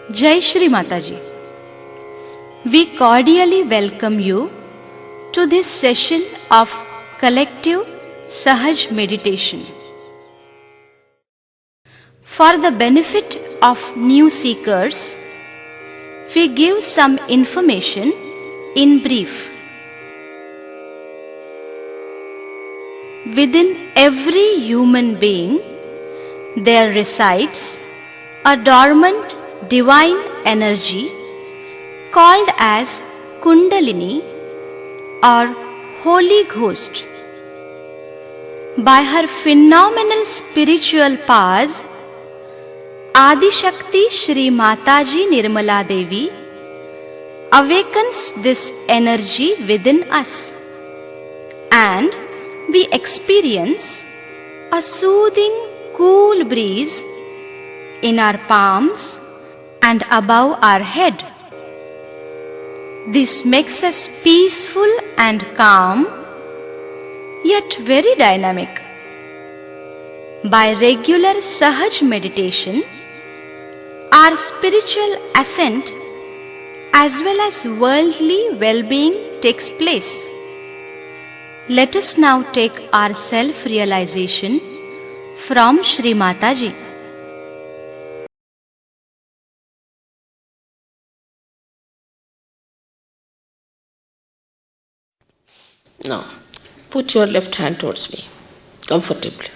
Jai Shri Mataji. We cordially welcome you to this session of collective Sahaj meditation. For the benefit of new seekers, we give some information in brief. Within every human being, there resides a dormant divine energy called as Kundalini or Holy Ghost. By her phenomenal spiritual powers, Adi Shakti Shri Mataji Nirmala Devi awakens this energy within us, and we experience a soothing, cool breeze in our palms and above our head. This makes us peaceful and calm, yet very dynamic. By regular Sahaj meditation, our spiritual ascent as well as worldly well-being takes place. Let us now take our self-realization from Shri Mataji. Now, put your left hand towards me, comfortably.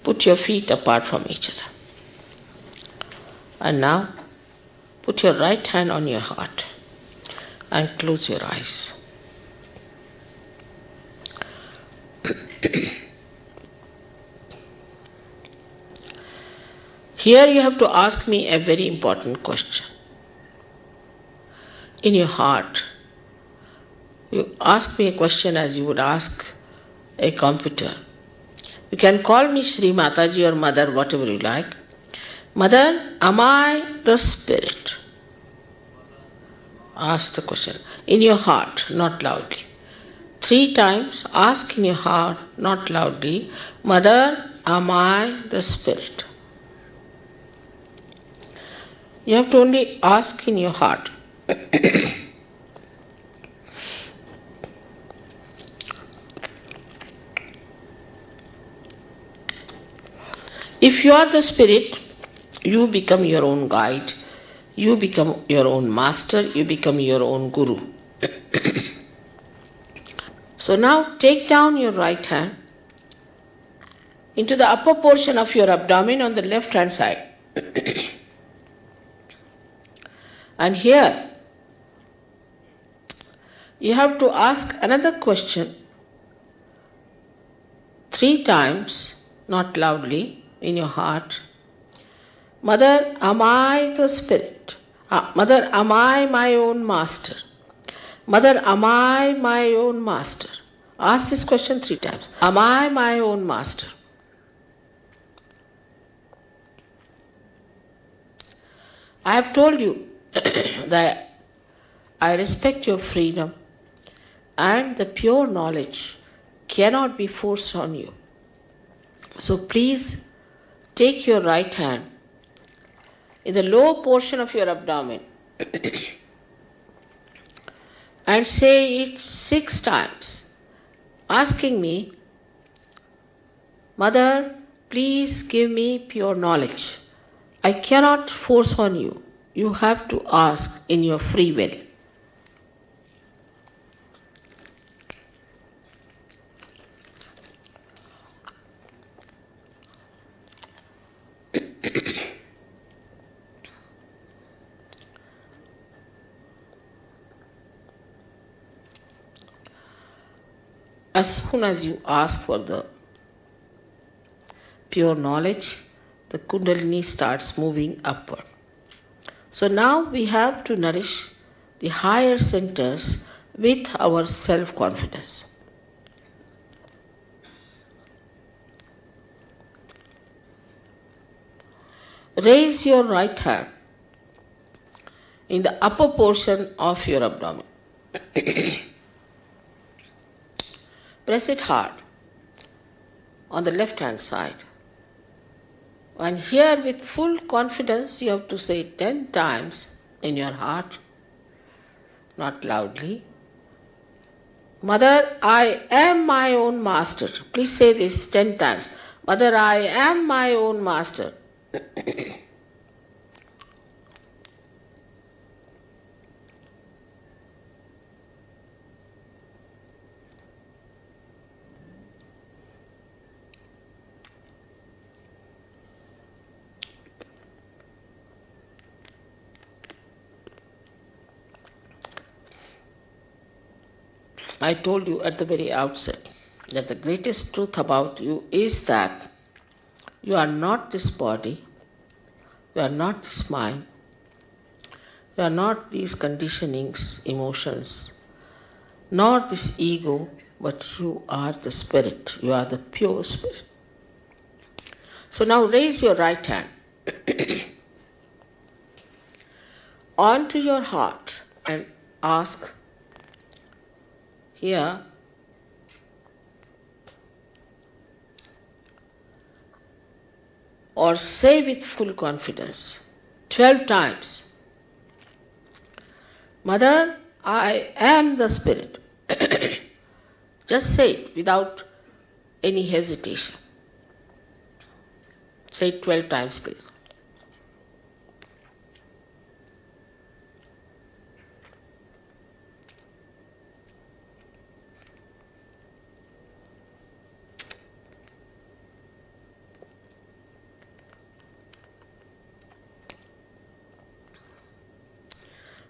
Put your feet apart from each other. And now, put your right hand on your heart and close your eyes. Here you have to ask me a very important question. In your heart, you ask me a question as you would ask a computer. You can call me Shri Mataji or Mother, whatever you like. Mother, am I the spirit? Ask the question. In your heart, not loudly. 3 times ask in your heart, not loudly. Mother, am I the spirit? You have to only ask in your heart. If you are the spirit, you become your own guide, you become your own master, you become your own guru. So now take down your right hand into the upper portion of your abdomen on the left hand side. And here you have to ask another question 3 times, not loudly, in your heart. Mother, am I the spirit? Mother, am I my own master? Mother, am I my own master? Ask this question 3 times. Am I my own master? I have told you that I respect your freedom and the pure knowledge cannot be forced on you. So please take your right hand in the lower portion of your abdomen and say it 6 times, asking me, Mother, please give me pure knowledge. I cannot force on you. You have to ask in your free will. As soon as you ask for the pure knowledge, the Kundalini starts moving upward. So now we have to nourish the higher centers with our self-confidence. Raise your right hand in the upper portion of your abdomen. Press it hard on the left hand side And here with full confidence you have to say it 10 times in your heart, not loudly. Mother, I am my own master. Please say this 10 times. Mother, I am my own master. I told you at the very outset that the greatest truth about you is that you are not this body, you are not this mind, you are not these conditionings, emotions, nor this ego, but you are the spirit, you are the pure spirit. So now raise your right hand onto your heart and ask here, or say with full confidence 12 times, Mother, I am the spirit. Just say it without any hesitation. Say it 12 times, please.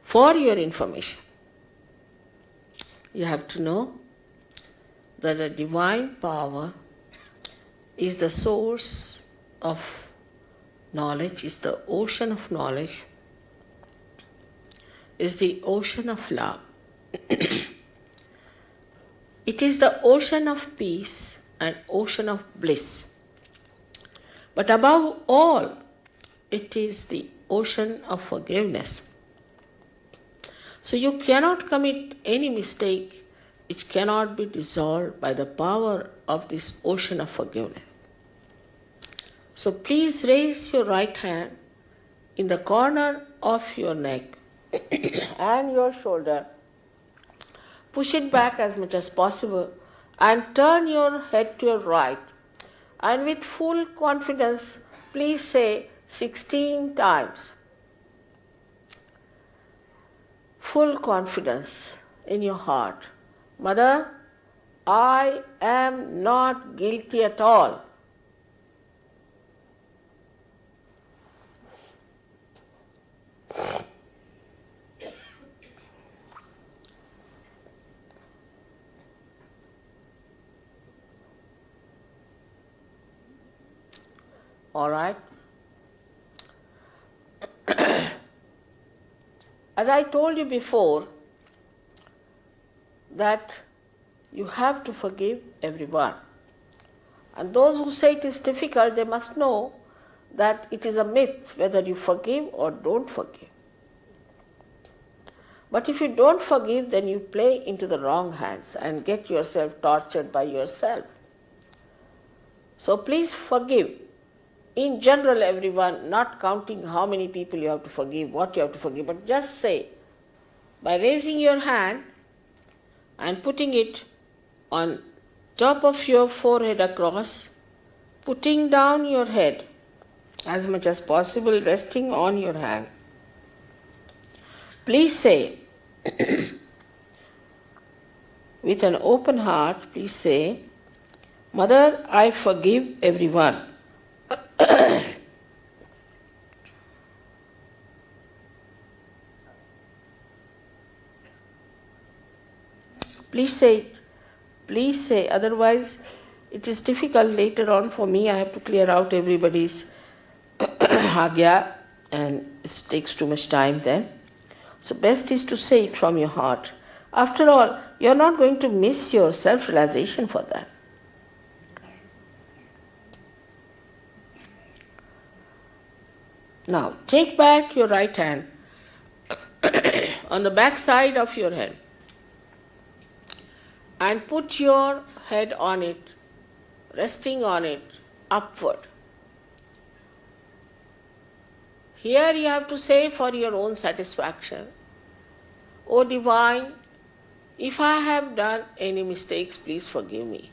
For your information, you have to know that the divine power is the source of knowledge, is the ocean of knowledge, is the ocean of love. It is the ocean of peace and ocean of bliss. But above all, it is the ocean of forgiveness. So you cannot commit any mistake which cannot be dissolved by the power of this ocean of forgiveness. So please raise your right hand in the corner of your neck and your shoulder. Push it back as much as possible and turn your head to your right. And with full confidence, please say 16 times. Full confidence in your heart. Mother, I am not guilty at all. All right? As I told you before, that you have to forgive everyone. And those who say it is difficult, they must know that it is a myth whether you forgive or don't forgive. But if you don't forgive, then you play into the wrong hands and get yourself tortured by yourself. So please forgive. In general, everyone, not counting how many people you have to forgive, what you have to forgive, but just say, by raising your hand and putting it on top of your forehead across, putting down your head as much as possible, resting on your hand. Please say, with an open heart, please say, Mother, I forgive everyone. Please say it. Please say, otherwise it is difficult later on for me. I have to clear out everybody's agya and it takes too much time then. So best is to say it from your heart. After all, you are not going to miss your self-realization for that. Now, take back your right hand on the back side of your head and put your head on it, resting on it, upward. Here you have to say for your own satisfaction, O Divine, if I have done any mistakes, please forgive me.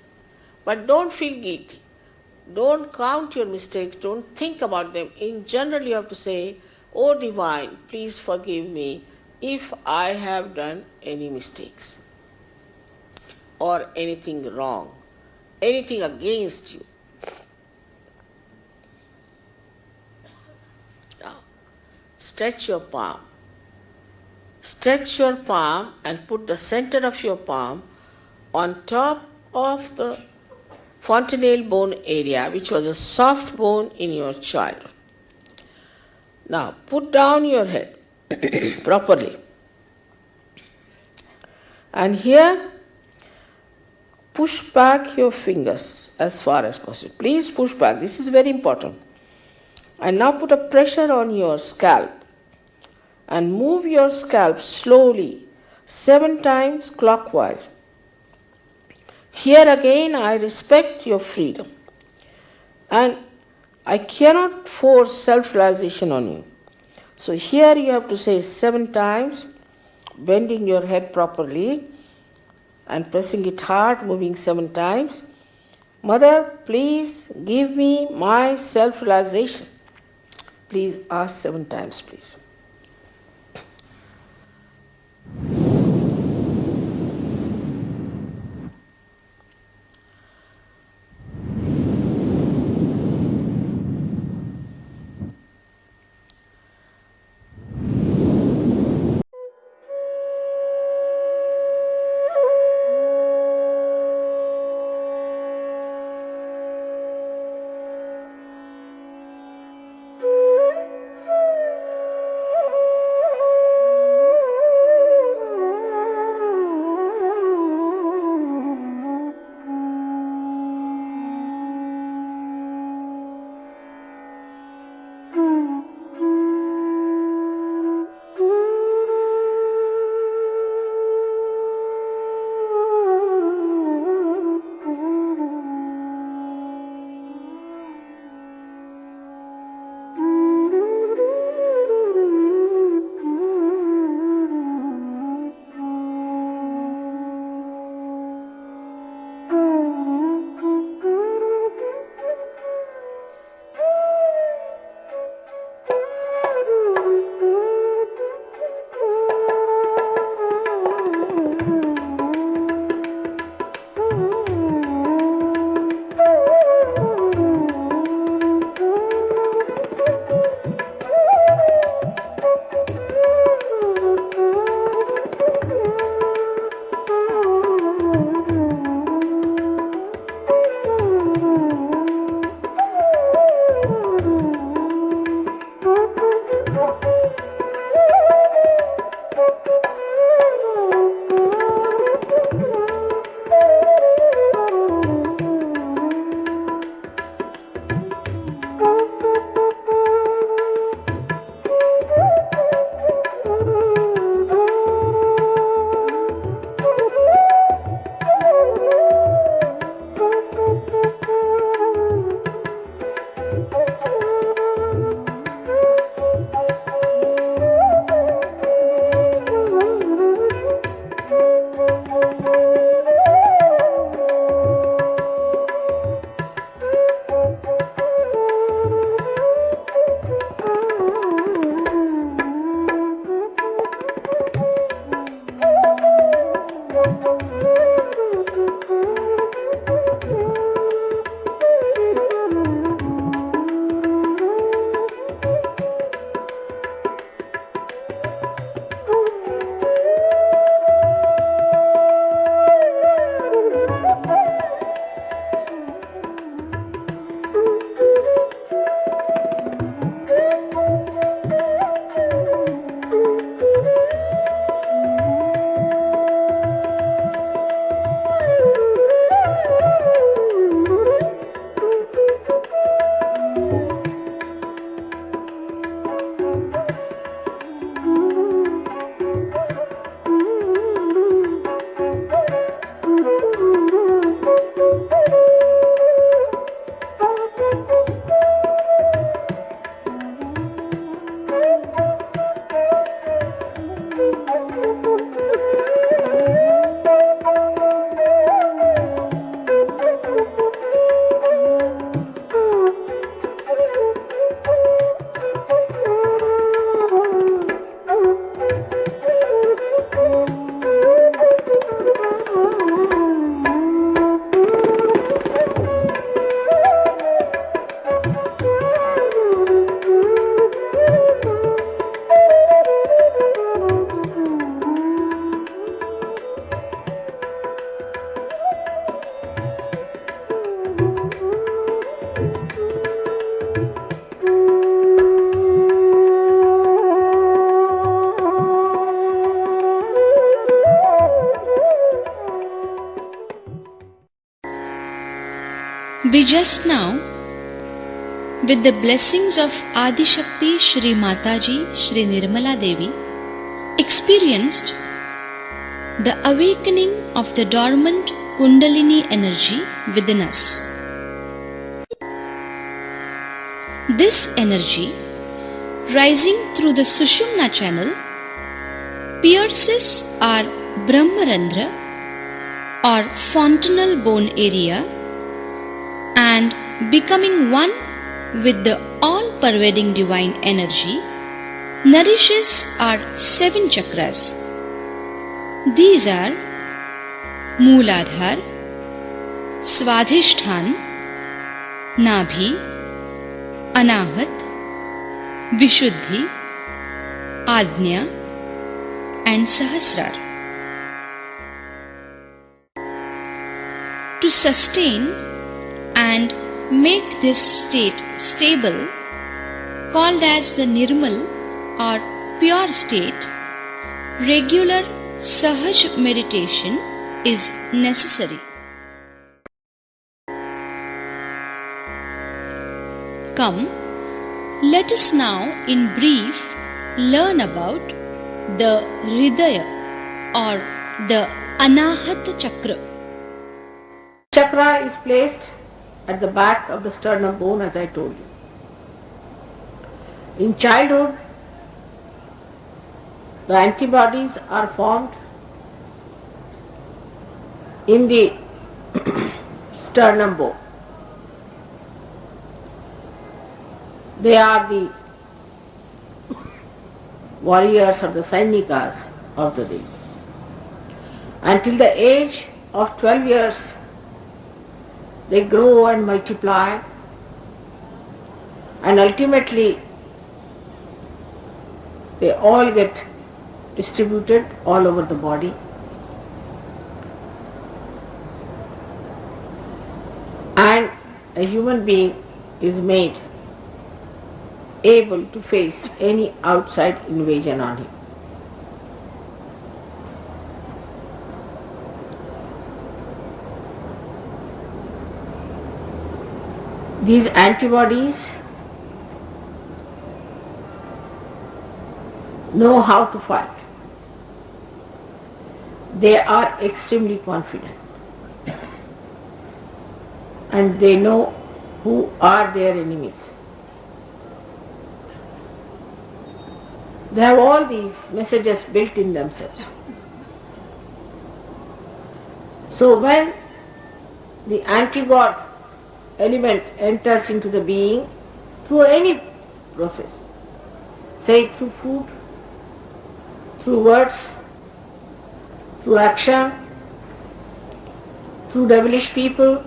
But don't feel guilty. Don't count your mistakes. Don't think about them. In general, you have to say, O Divine, please forgive me if I have done any mistakes or anything wrong, anything against you. Now, stretch your palm. Stretch your palm and put the center of your palm on top of the fontanelle bone area, which was a soft bone in your child. Now, put down your head properly. And here, push back your fingers as far as possible. Please push back. This is very important. And now put a pressure on your scalp. And move your scalp slowly 7 times clockwise. Here again, I respect your freedom. And I cannot force self-realization on you. So here you have to say 7 times, bending your head properly and pressing it hard, moving 7 times. Mother, please give me my self-realization. Please ask 7 times, please. We just now, with the blessings of Adi Shakti Shri Mataji Shri Nirmala Devi, experienced the awakening of the dormant Kundalini energy within us. This energy, rising through the Sushumna channel, pierces our Brahmarandra or fontanel bone area and becoming one with the all-pervading divine energy, nourishes our 7 chakras. These are Mooladhar, Swadhisthana, Nabhi, Anahat, Vishuddhi, Ajna and Sahasrar. To sustain and make this state stable, called as the Nirmal or pure state, regular Sahaja meditation is necessary. Come, let us now in brief learn about the Hridaya or the Anahata chakra. Chakra is placed at the back of the sternum bone, as I told you. In childhood, the antibodies are formed in the sternum bone. They are the warriors or the Sainikas of the Devi. Until the age of 12 years, they grow and multiply, and ultimately they all get distributed all over the body. And a human being is made able to face any outside invasion on him. These antibodies know how to fight. They are extremely confident and they know who are their enemies. They have all these messages built in themselves. So when the anti-God element enters into the being through any process, say through food, through words, through action, through devilish people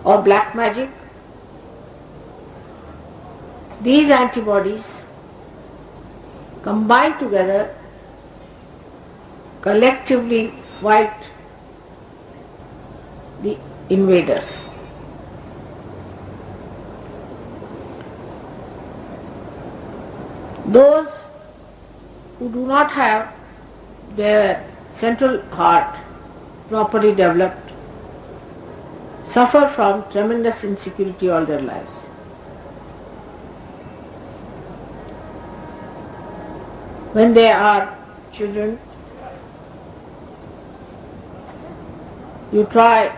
or black magic, these antibodies combined together collectively fight the invaders. Those who do not have their central heart properly developed suffer from tremendous insecurity all their lives. When they are children, you try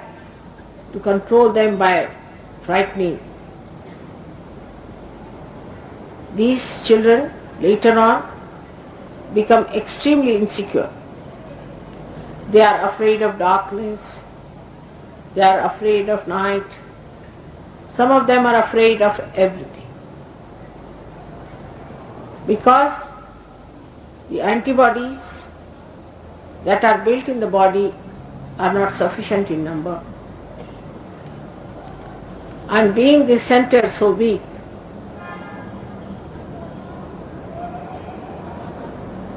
to control them by frightening. These children later on become extremely insecure. They are afraid of darkness, they are afraid of night, some of them are afraid of everything. Because the antibodies that are built in the body are not sufficient in number. And being this center so weak,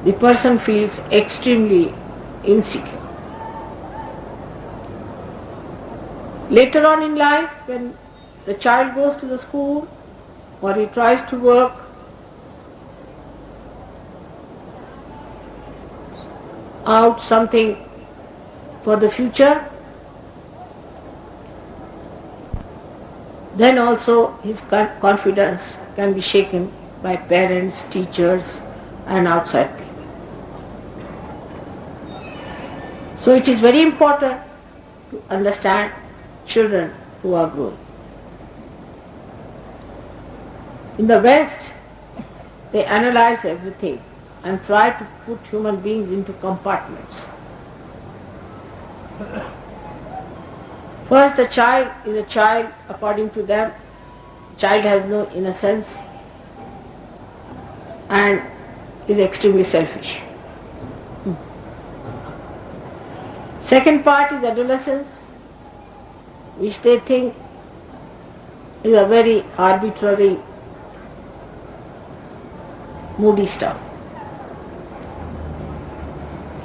the person feels extremely insecure. Later on in life, when the child goes to the school or he tries to work, out something for the future, then also his confidence can be shaken by parents, teachers and outside people. So it is very important to understand children who are growing. In the West, they analyze everything and try to put human beings into compartments. First, the child is a child according to them. Child has no innocence and is extremely selfish. Second part is adolescence, which they think is a very arbitrary, moody stuff.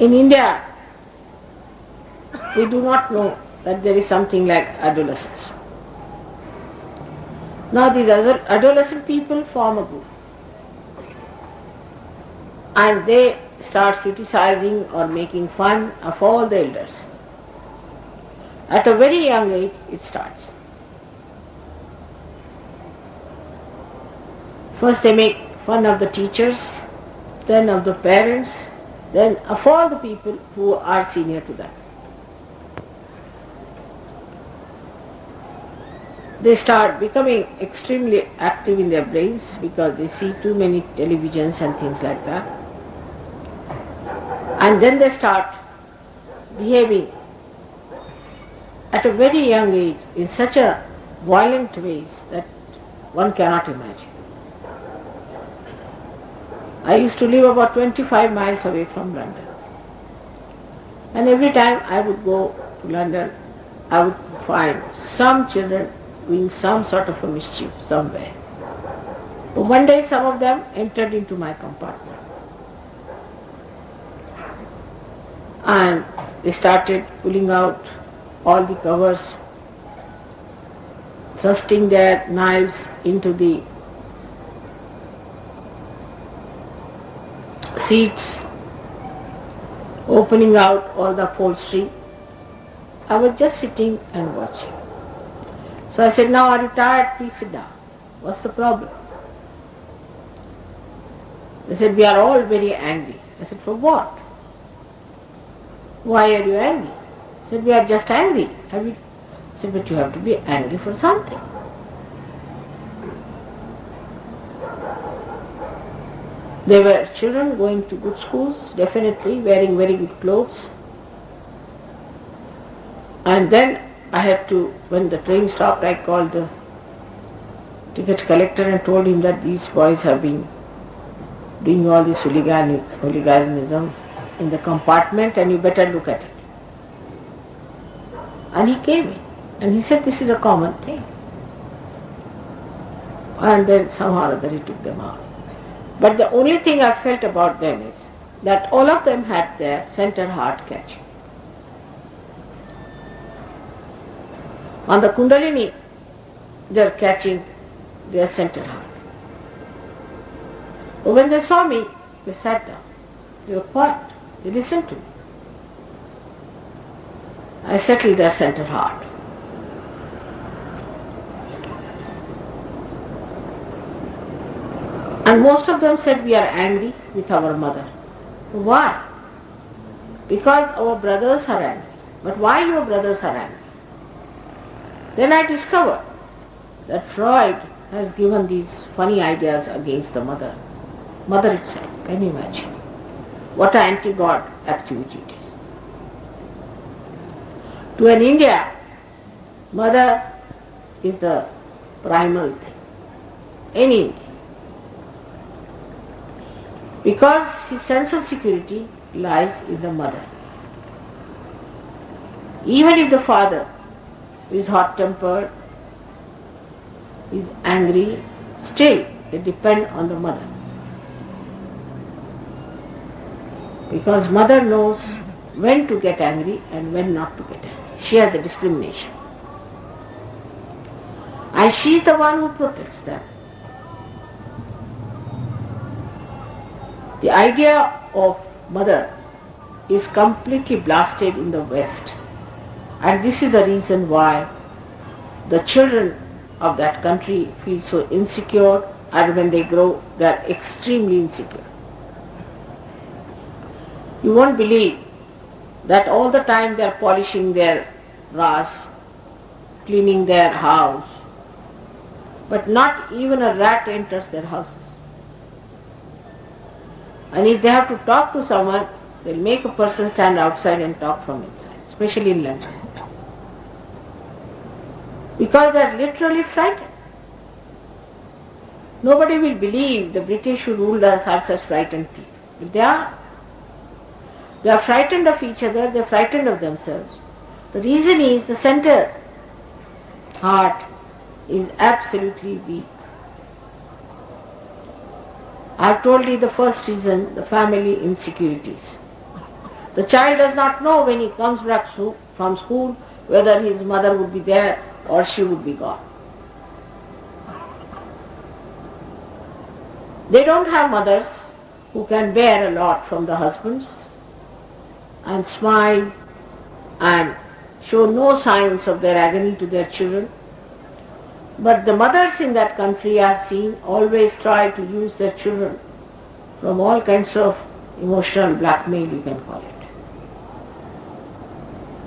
In India, we do not know that there is something like adolescence. Now these adolescent people form a group and they start criticizing or making fun of all the elders. At a very young age it starts. First they make fun of the teachers, then of the parents, then of all the people who are senior to them. They start becoming extremely active in their brains because they see too many televisions and things like that. And then they start behaving at a very young age in such a violent ways that one cannot imagine. I used to live about 25 miles away from London. And every time I would go to London, I would find some children doing some sort of a mischief somewhere. But one day some of them entered into my compartment. And they started pulling out all the covers, thrusting their knives into the seats, opening out all the upholstery. I was just sitting and watching. So I said, now are you tired? Please sit down. What's the problem? They said, we are all very angry. I said, for what? Why are you angry? I said, we are just angry. I said, but you have to be angry for something. They were children going to good schools, definitely wearing very good clothes. And then I had to, when the train stopped, I called the ticket collector and told him that these boys have been doing all this hooliganism in the compartment and you better look at it. And he came in and he said, this is a common thing. And then somehow or other he took them out. But the only thing I felt about them is that all of them had their center heart catching. On the Kundalini, they are catching their center heart. But when they saw me, they sat down. They were quiet. They listened to me. I settled their center heart. And most of them said, we are angry with our mother. Why? Because our brothers are angry. But why your brothers are angry? Then I discovered that Freud has given these funny ideas against the mother. Mother itself, can you imagine? What an anti-God activity it is. To an India, mother is the primal thing. In India. Because his sense of security lies in the mother. Even if the father is hot-tempered, is angry, still they depend on the mother. Because mother knows when to get angry and when not to get angry. She has the discrimination. And she is the one who protects them. The idea of mother is completely blasted in the West. And this is the reason why the children of that country feel so insecure, and when they grow they are extremely insecure. You won't believe that all the time they are polishing their brass, cleaning their house, but not even a rat enters their houses. And if they have to talk to someone, they'll make a person stand outside and talk from inside, especially in London. Because they are literally frightened. Nobody will believe the British who ruled us are such frightened people. But they are. They are frightened of each other, they are frightened of themselves. The reason is the center heart is absolutely weak. I have told you the first reason, the family insecurities. The child does not know when he comes back from school whether his mother would be there or she would be gone. They don't have mothers who can bear a lot from the husbands and smile and show no signs of their agony to their children. But the mothers in that country I have seen always try to use their children from all kinds of emotional blackmail, you can call it.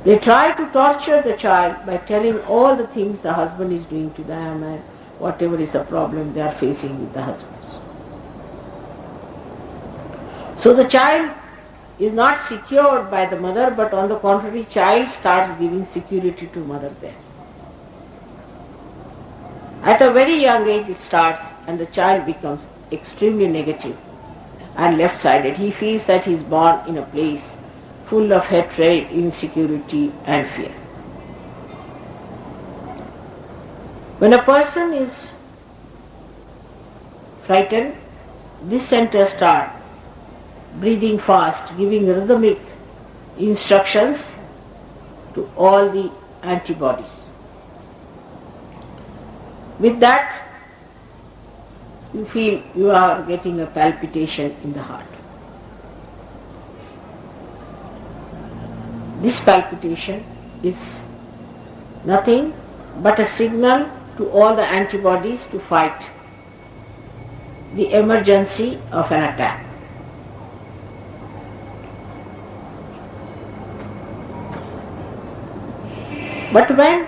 They try to torture the child by telling all the things the husband is doing to them and whatever is the problem they are facing with the husbands. So the child is not secured by the mother, but on the contrary, child starts giving security to mother there. At a very young age it starts, and the child becomes extremely negative and left-sided. He feels that he is born in a place full of hatred, insecurity and fear. When a person is frightened, this center starts breathing fast, giving rhythmic instructions to all the antibodies. With that, you feel you are getting a palpitation in the heart. This palpitation is nothing but a signal to all the antibodies to fight the emergency of an attack. But when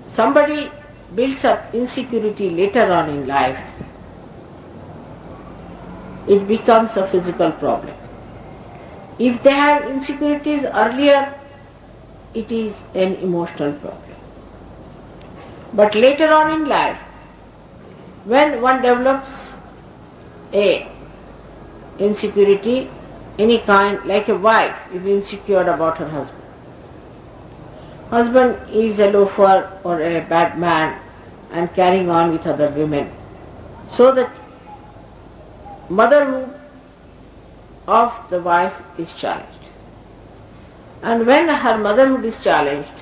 somebody builds up insecurity later on in life, it becomes a physical problem. If they have insecurities earlier, it is an emotional problem. But later on in life, when one develops a insecurity, any kind, like a wife is insecure about her husband. Husband is a loafer or a bad man and carrying on with other women. So that motherhood of the wife is challenged. And when her motherhood is challenged,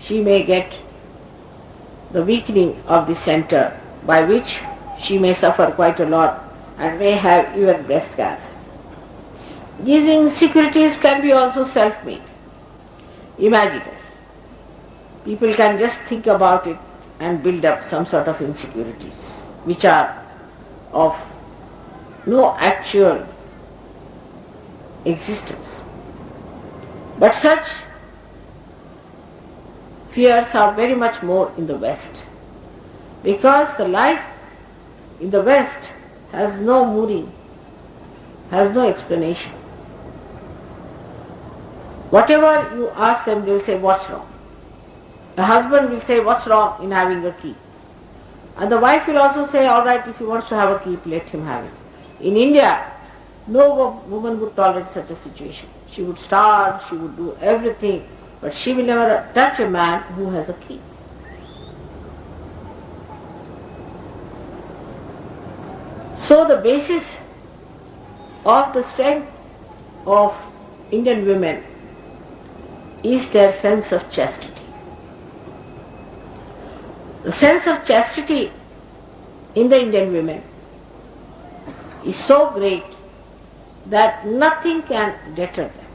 she may get the weakening of the center, by which she may suffer quite a lot and may have even breast cancer. These insecurities can be also self-made, imaginary. People can just think about it and build up some sort of insecurities which are of no actual existence. But such fears are very much more in the West, because the life in the West has no mooring, has no explanation. Whatever you ask them, they will say, what's wrong? The husband will say, what's wrong in having a key? And the wife will also say, all right, if he wants to have a key, let him have it. In India, no woman would tolerate such a situation. She would starve, she would do everything, but she will never touch a man who has a key. So the basis of the strength of Indian women is their sense of chastity. The sense of chastity in the Indian women is so great that nothing can deter them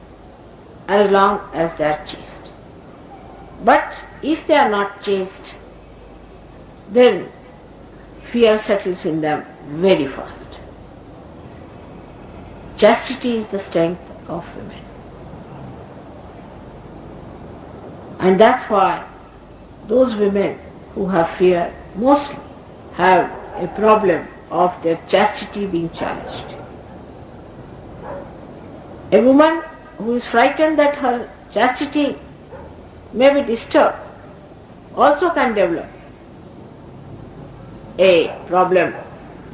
as long as they are chaste. But if they are not chaste, then fear settles in them very fast. Chastity is the strength of women. And that's why those women who have fear mostly have a problem of their chastity being challenged. A woman who is frightened that her chastity may be disturbed also can develop a problem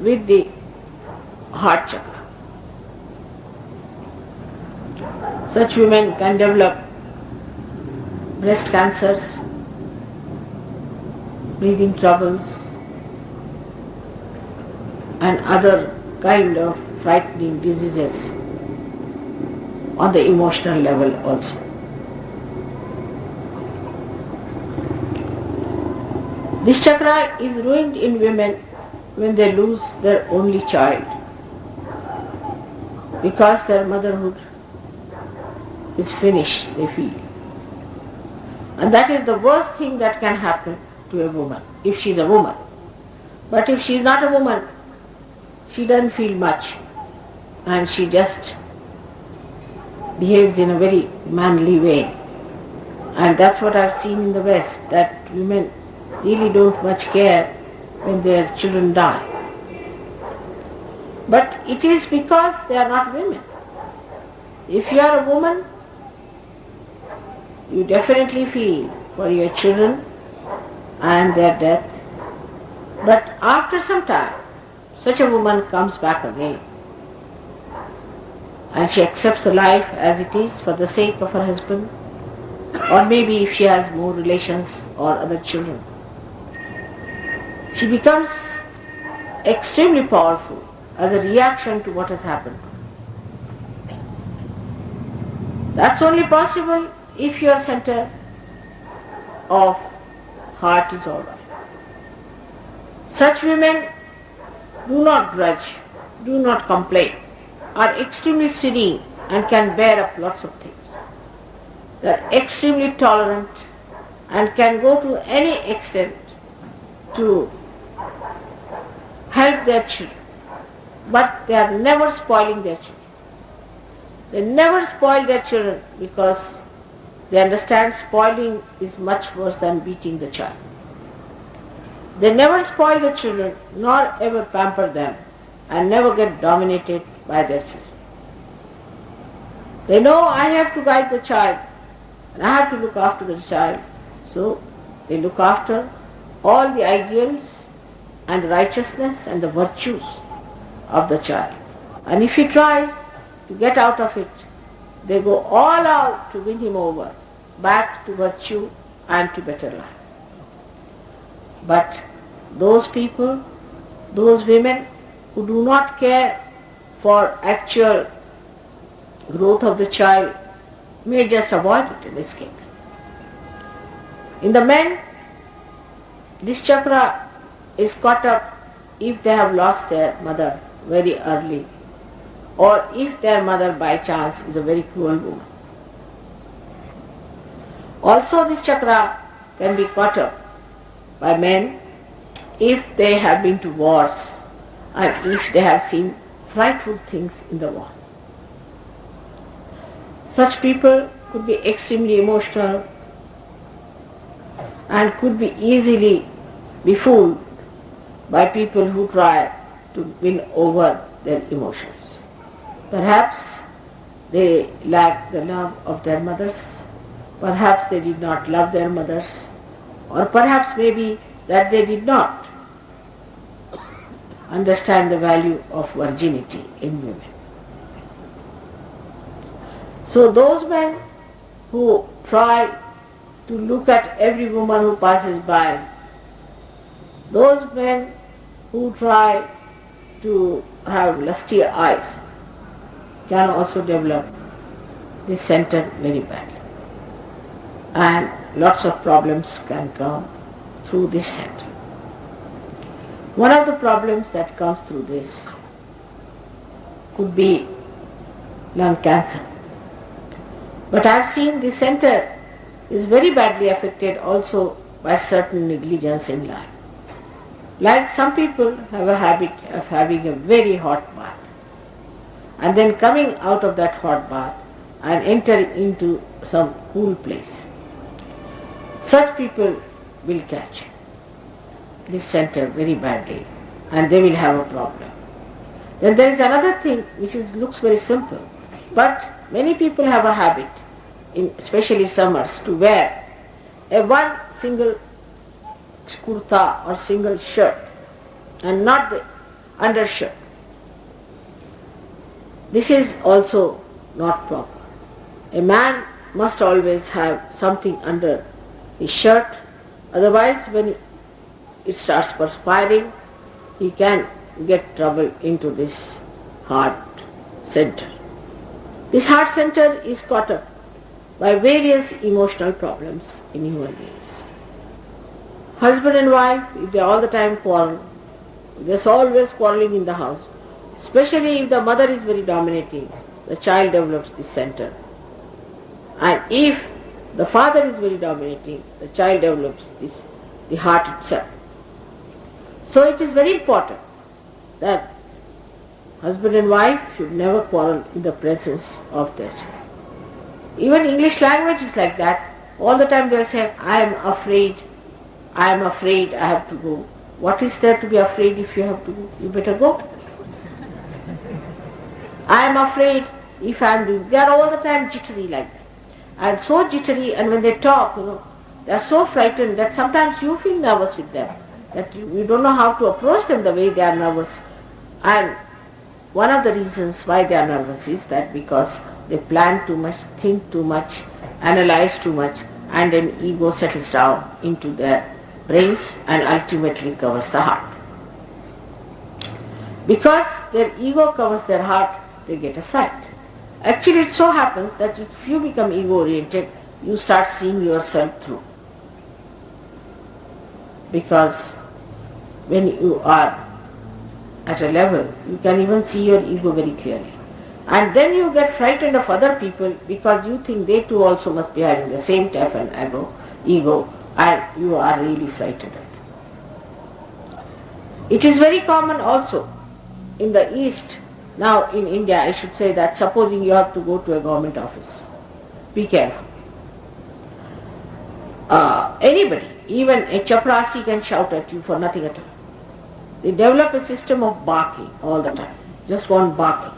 with the heart chakra. Such women can develop breast cancers, breathing troubles, and other kind of frightening diseases on the emotional level also. This chakra is ruined in women when they lose their only child, because their motherhood is finished, they feel. And that is the worst thing that can happen to a woman, if she is a woman. But if she is not a woman, she doesn't feel much, and she just behaves in a very manly way. And that's what I've seen in the West, that women really don't much care when their children die. But it is because they are not women. If you are a woman, you definitely feel for your children and their death. But after some time, such a woman comes back again, and she accepts the life as it is for the sake of her husband, or maybe if she has more relations or other children. She becomes extremely powerful as a reaction to what has happened. That's only possible if your center of heart is all right. Such women do not grudge, do not complain, are extremely serene and can bear up lots of things. They are extremely tolerant and can go to any extent to help their children. But they are never spoiling their children. They never spoil their children because they understand spoiling is much worse than beating the child. They never spoil the children nor ever pamper them and never get dominated by their children. They know I have to guide the child and I have to look after the child. So they look after all the ideals and the righteousness and the virtues of the child. And if he tries to get out of it, they go all out to win him over, back to virtue and to better life. But those people, those women who do not care for actual growth of the child may just avoid it and escape. In the men, this chakra is caught up if they have lost their mother very early, or if their mother by chance is a very cruel woman. Also this chakra can be caught up by men if they have been to wars and if they have seen frightful things in the war. Such people could be extremely emotional and could be easily be fooled by people who try to win over their emotions. Perhaps they lack the love of their mothers, perhaps they did not love their mothers, or perhaps maybe that they did not understand the value of virginity in women. So those men who try to look at every woman who passes by, those men who try to have lusty eyes, can also develop this center very badly. And lots of problems can come through this center. One of the problems that comes through this could be lung cancer. But I have seen this center is very badly affected also by certain negligence in life. Like some people have a habit of having a very hot bath and then coming out of that hot bath and entering into some cool place. Such people will catch this center very badly and they will have a problem. Then there is another thing which looks very simple, but many people have a habit, especially summers, to wear a one single kurta or single shirt and not the undershirt. This is also not proper. A man must always have something under his shirt, otherwise when it starts perspiring, he can get trouble into this heart center. This heart center is caught up by various emotional problems in human beings. Husband and wife, if they all the time quarrel, there's always quarreling in the house, especially if the mother is very dominating, the child develops this center. And if the father is very dominating, the child develops the heart itself. So it is very important that husband and wife should never quarrel in the presence of their child. Even English language is like that. All the time they'll say, I am afraid, I have to go. What is there to be afraid if you have to go? You better go. I am afraid if I am doing. They are all the time jittery like that. And so jittery, and when they talk, they are so frightened that sometimes you feel nervous with them. That you don't know how to approach them the way they are nervous. And one of the reasons why they are nervous is that because they plan too much, think too much, analyze too much, and then ego settles down into their brains and ultimately covers the heart. Because their ego covers their heart, they get a fright. Actually, it so happens that if you become ego-oriented, you start seeing yourself through. Because when you are at a level, you can even see your ego very clearly. And then you get frightened of other people because you think they too also must be having the same type of ego, and you are really frightened of it. It is very common also in the East. Now in India, I should say that supposing you have to go to a government office, be careful. Anybody, even a chaprasi can shout at you for nothing at all. They develop a system of barking all the time, just go on barking.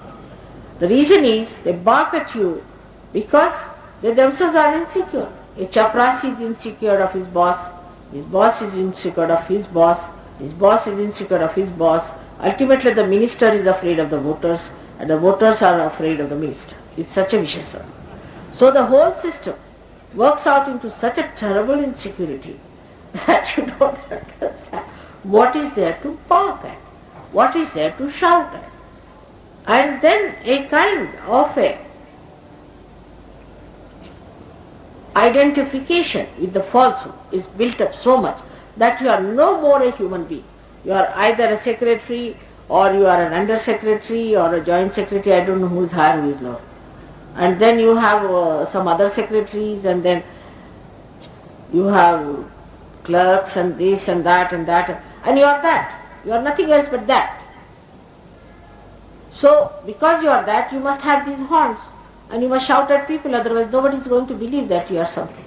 The reason is they bark at you because they themselves are insecure. A chaprasi is insecure of his boss is insecure of his boss is insecure of his boss. Ultimately the minister is afraid of the voters and the voters are afraid of the minister. It's such a vicious circle. So the whole system works out into such a terrible insecurity that you don't understand what is there to bark at, what is there to shout at. And then a kind of a identification with the falsehood is built up so much that you are no more a human being. You are either a secretary or you are an under secretary or a joint secretary, I don't know who is higher, who is lower. And then you have some other secretaries, and then you have clerks and this and that, and you are that. You are nothing else but that. So, because you are that, you must have these horns and you must shout at people, otherwise nobody is going to believe that you are something.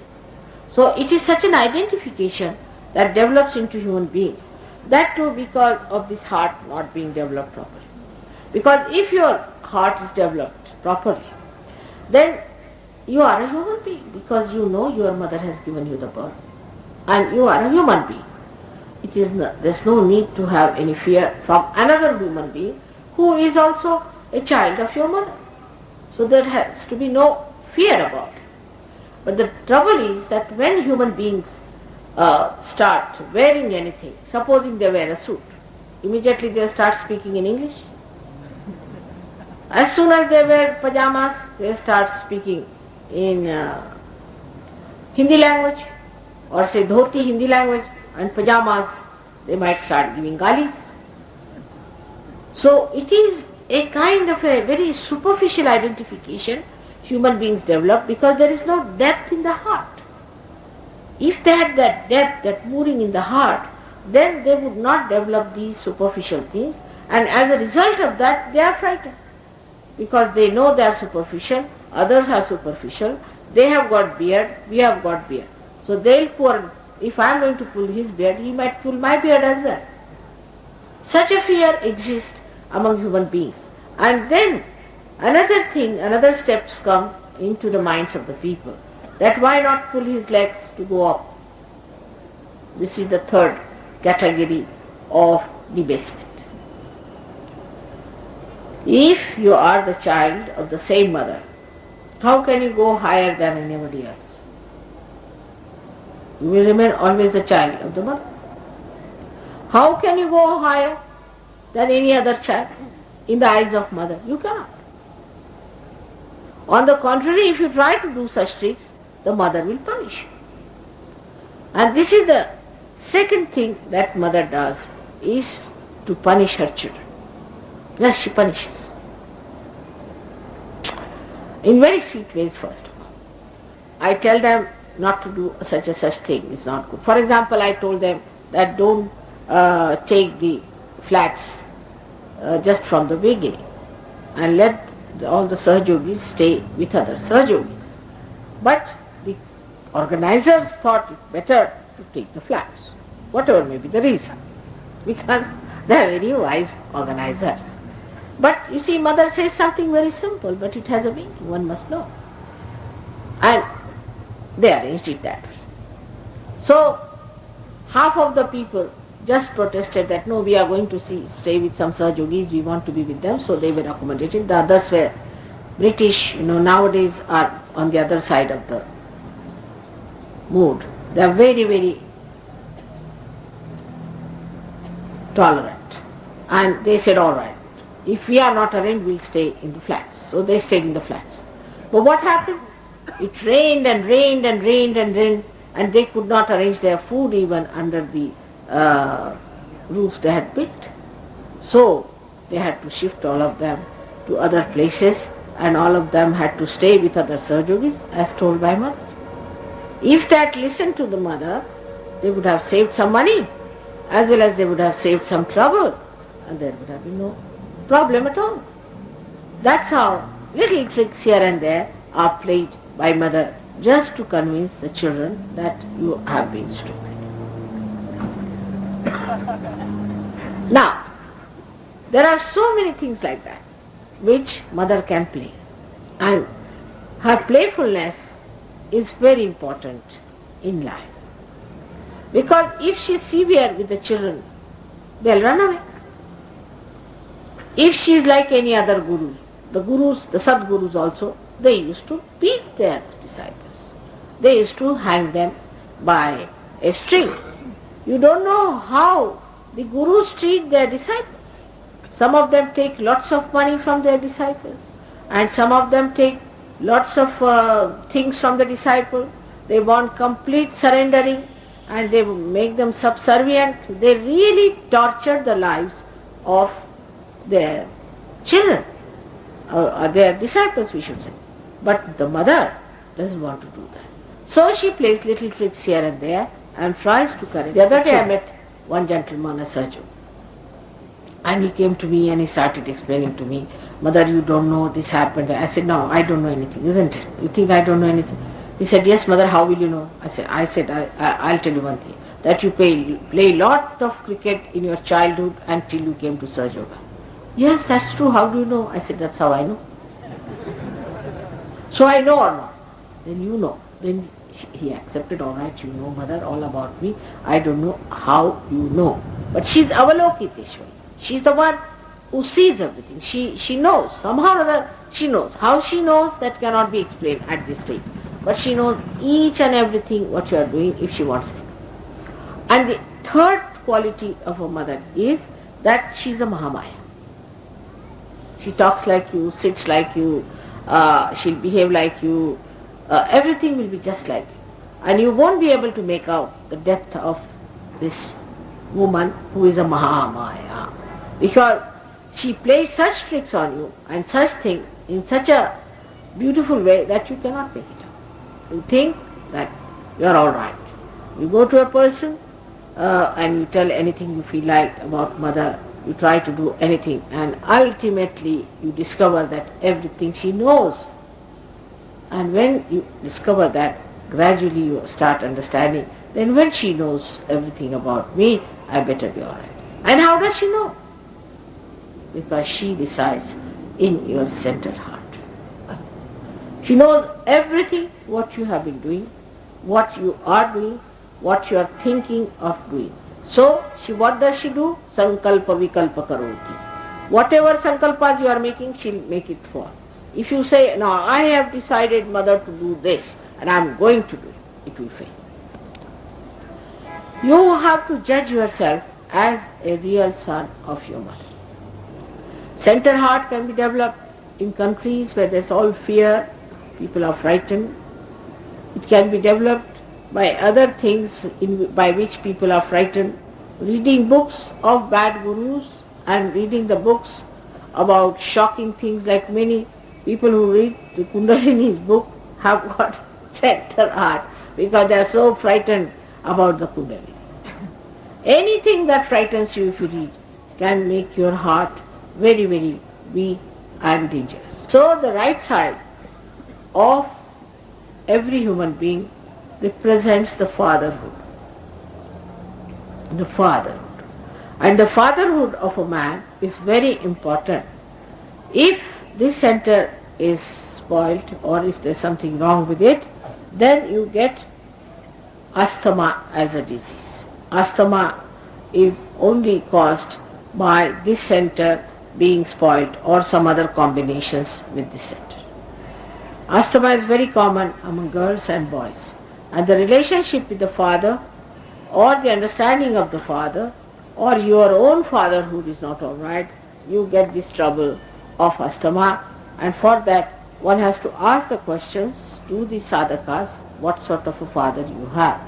So, it is such an identification that develops into human beings. That too because of this heart not being developed properly. Because if your heart is developed properly, then you are a human being because you know your mother has given you the birth and you are a human being. There's no need to have any fear from another human being who is also a child of your mother. So there has to be no fear about it. But the trouble is that when human beings start wearing anything, supposing they wear a suit, immediately they start speaking in English. As soon as they wear pajamas, they start speaking in Hindi language, or say dhoti Hindi language, and pajamas they might start giving galis. So it is a kind of a very superficial identification human beings develop because there is no depth in the heart. If they had that depth, that moving in the heart, then they would not develop these superficial things, and as a result of that they are frightened. Because they know they are superficial, others are superficial, they have got beard, we have got beard. So they'll pull, if I am going to pull his beard, he might pull my beard as well. Such a fear exists among human beings. And then another thing, another steps come into the minds of the people, that why not pull his legs to go up. This is the third category of debasement. If you are the child of the same mother, how can you go higher than anybody else? You will remain always the child of the mother. How can you go higher than any other child in the eyes of mother? You cannot. On the contrary, if you try to do such tricks, the mother will punish you. And this is the second thing that mother does, is to punish her children. Yes, she punishes. In very sweet ways, first of all. I tell them not to do such thing, it's not good. For example, I told them that don't take the flats just from the beginning, and let all the Sahajogis stay with other Sahajogis. But the organizers thought it better to take the flats, whatever may be the reason, because they are very wise organizers. But you see, mother says something very simple, but it has a meaning, one must know. And they arranged it that way. So, half of the people just protested that no, we are going to stay with some Sahajogis, we want to be with them, so they were accommodated. The others were British, nowadays are on the other side of the mood. They are very, very tolerant. And they said, all right, if we are not arranged, we'll stay in the flats. So they stayed in the flats. But what happened? It rained and rained and rained and rained, and they could not arrange their food even under the roof they had built. So they had to shift all of them to other places, and all of them had to stay with other Sahajogis as told by mother. If they had listened to the mother, they would have saved some money, as well as they would have saved some trouble, and there would have been no problem at all. That's how little tricks here and there are played by mother, just to convince the children that you have been stupid. Now, there are so many things like that which mother can play, and her playfulness is very important in life, because if she is severe with the children, they'll run away. If she is like any other guru, the Sadgurus also, they used to beat their disciples. They used to hang them by a string. You don't know how the gurus treat their disciples. Some of them take lots of money from their disciples, and some of them take lots of things from the disciple. They want complete surrendering, and they make them subservient. They really torture the lives of their children, or their disciples, we should say. But the mother doesn't want to do that. So she plays little tricks here and there and tries to correct. The other day I met one gentleman, a surgeon, and he came to me and he started explaining to me, mother, you don't know this happened. I said, no, I don't know anything, isn't it? You think I don't know anything? He said, yes, mother, how will you know? I said, I'll tell you one thing, that you play lot of cricket in your childhood until you came to Sahaja. Yes, that's true. How do you know? I said, that's how I know. So I know or not? Then you know. Then he accepted, all right, you know, mother, all about me. I don't know how you know. But she's Avalokiteshwari. She's the one who sees everything. She knows. Somehow or other, she knows. How she knows, that cannot be explained at this stage. But she knows each and everything what you are doing if she wants to. And the third quality of a mother is that she is a Mahamaya. She talks like you, sits like you, she'll behave like you, everything will be just like you. And you won't be able to make out the depth of this woman who is a Mahamaya. Because she plays such tricks on you and such things in such a beautiful way that you cannot make it out. You think that you are all right. You go to a person and you tell anything you feel like about mother, you try to do anything, and ultimately you discover that everything she knows. And when you discover that, gradually you start understanding, then when she knows everything about me, I better be alright. And how does she know? Because she resides in your centered heart. She knows everything what you have been doing, what you are doing, what you are thinking of doing. So, what does she do? Sankalpa vikalpa karoti. Whatever sankalpas you are making, she'll make it fall. If you say, no, I have decided mother to do this and I am going to do it, it will fail. You have to judge yourself as a real son of your mother. Center heart can be developed in countries where there's all fear, people are frightened. It can be developed by other things by which people are frightened. Reading books of bad gurus and reading the books about shocking things, like many people who read the Kundalini's book have got center heart because they are so frightened about the Kundalini. Anything that frightens you if you read can make your heart very, very weak and dangerous. So the right side of every human being represents the fatherhood. The fatherhood. And the fatherhood of a man is very important. If this center is spoiled or if there's something wrong with it, then you get asthma as a disease. Asthma is only caused by this center being spoiled or some other combinations with this center. Asthma is very common among girls and boys, and the relationship with the father or the understanding of the father or your own fatherhood is not all right, you get this trouble of asthma, and for that one has to ask the questions to the sadhakas, what sort of a father you have.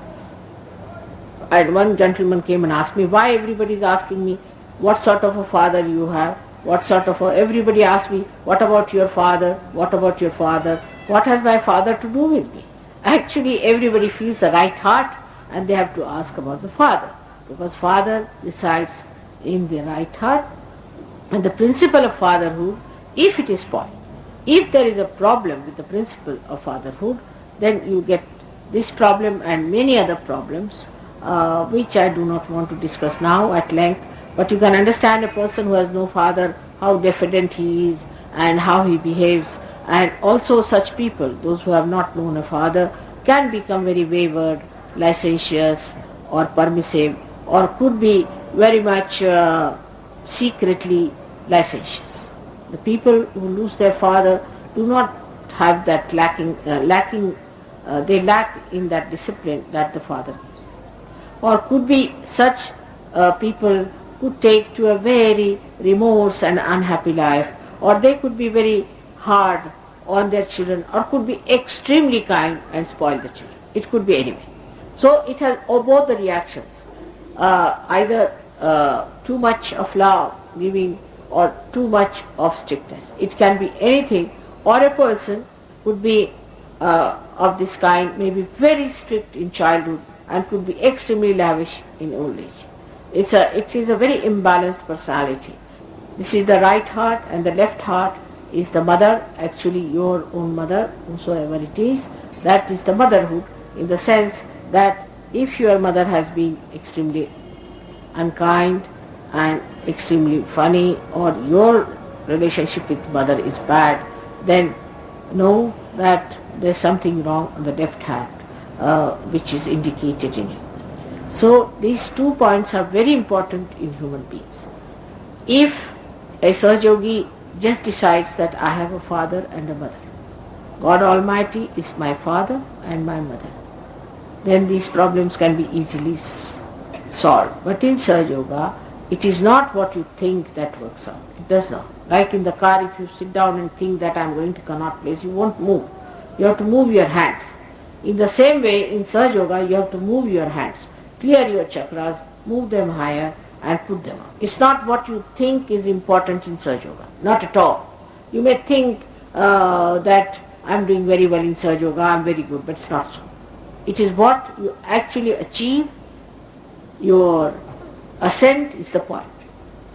And one gentleman came and asked me, why everybody is asking me what sort of a father you have, everybody asked me, what about your father, what about your father, what has my father to do with me? Actually everybody feels the right heart and they have to ask about the father, because father resides in the right heart, and the principle of fatherhood, if it is spoiled, if there is a problem with the principle of fatherhood, then you get this problem and many other problems, which I do not want to discuss now at length, but you can understand a person who has no father, how diffident he is and how he behaves, and also such people, those who have not known a father, can become very wayward, licentious or permissive, or could be very much secretly licentious. The people who lose their father do not have that they lack in that discipline that the father gives them. Or could be such people could take to a very remorse and unhappy life, or they could be very hard on their children, or could be extremely kind and spoil the children. It could be anyway. So it has both the reactions, either too much of love giving or too much of strictness. It can be anything, or a person could be of this kind, may be very strict in childhood and could be extremely lavish in old age. It is a very imbalanced personality. This is the right heart, and the left heart is the mother, actually your own mother, whosoever it is. That is the motherhood, in the sense that if your mother has been extremely unkind and extremely funny, or your relationship with mother is bad, then know that there is something wrong on the left hand, which is indicated in you. So these 2 points are very important in human beings. If a Sahaja just decides that I have a father and a mother, God Almighty is my father and my mother, then these problems can be easily solved. But in Sahaja, it is not what you think that works out. It does not. Like in the car, if you sit down and think that I am going to Connaught Place, you won't move. You have to move your hands. In the same way, in Sahaja, you have to move your hands, clear your chakras, move them higher and put them up. It's not what you think is important in Sahaja, not at all. You may think that I'm doing very well in Sahaja, I'm very good, but it's not so. It is what you actually achieve your ascent is the point.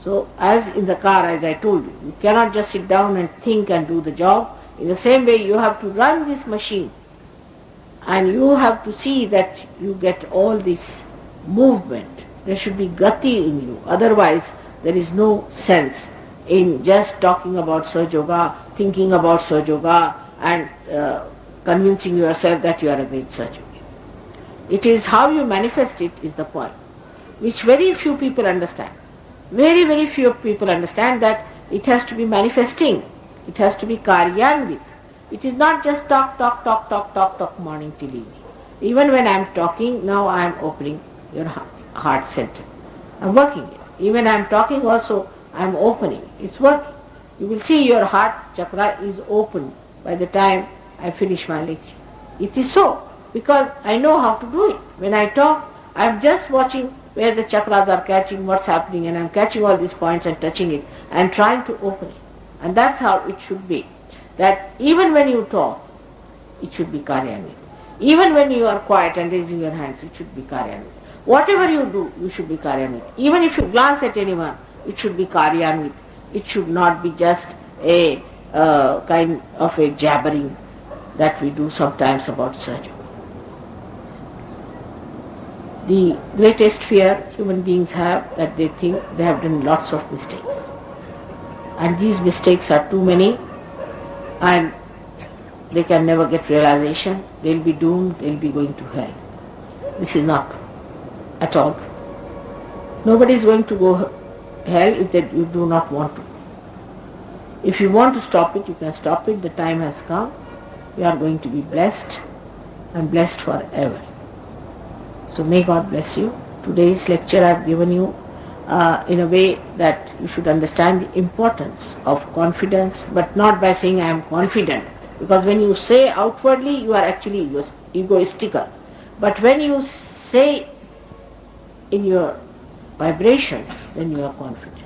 So as in the car, as I told you, you cannot just sit down and think and do the job. In the same way, you have to run this machine and you have to see that you get all this movement. There should be gati in you. Otherwise, there is no sense in just talking about Sahaja, thinking about Sahaja and convincing yourself that you are a great Sahaja. It is how you manifest it is the point, which very few people understand. Very, very few people understand that it has to be manifesting. It has to be karyanvit. It is not just talk morning till evening. Even when I am talking, now I am opening your heart center. I am working it. Even I am talking also, I am opening. It's working. You will see your heart chakra is open by the time I finish my lecture. It is so, because I know how to do it. When I talk, I am just watching where the chakras are catching, what's happening, and I am catching all these points and touching it and trying to open it. And that's how it should be. That even when you talk, it should be karyanvit. Even when you are quiet and raising your hands, it should be karyanvit. Whatever you do, you should be karyanvit. Even if you glance at anyone, it should be karyanvit. It should not be just a kind of a jabbering that we do sometimes about Sahaja. The greatest fear human beings have, that they think they have done lots of mistakes. And these mistakes are too many, and they can never get realization. They will be doomed, they will be going to hell. This is not true at all. Nobody is going to go hell if you do not want to. If you want to stop it, you can stop it. The time has come. You are going to be blessed, and blessed forever. So may God bless you. Today's lecture I have given you in a way that you should understand the importance of confidence, but not by saying I am confident. Because when you say outwardly, you are actually egoistical. But when you say in your vibrations, then you are confident.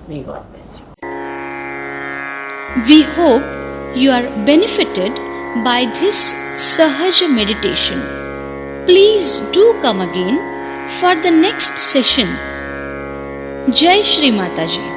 May God bless you. We hope you are benefited by this Sahaja meditation. Please do come again for the next session. Jai Shri Mataji.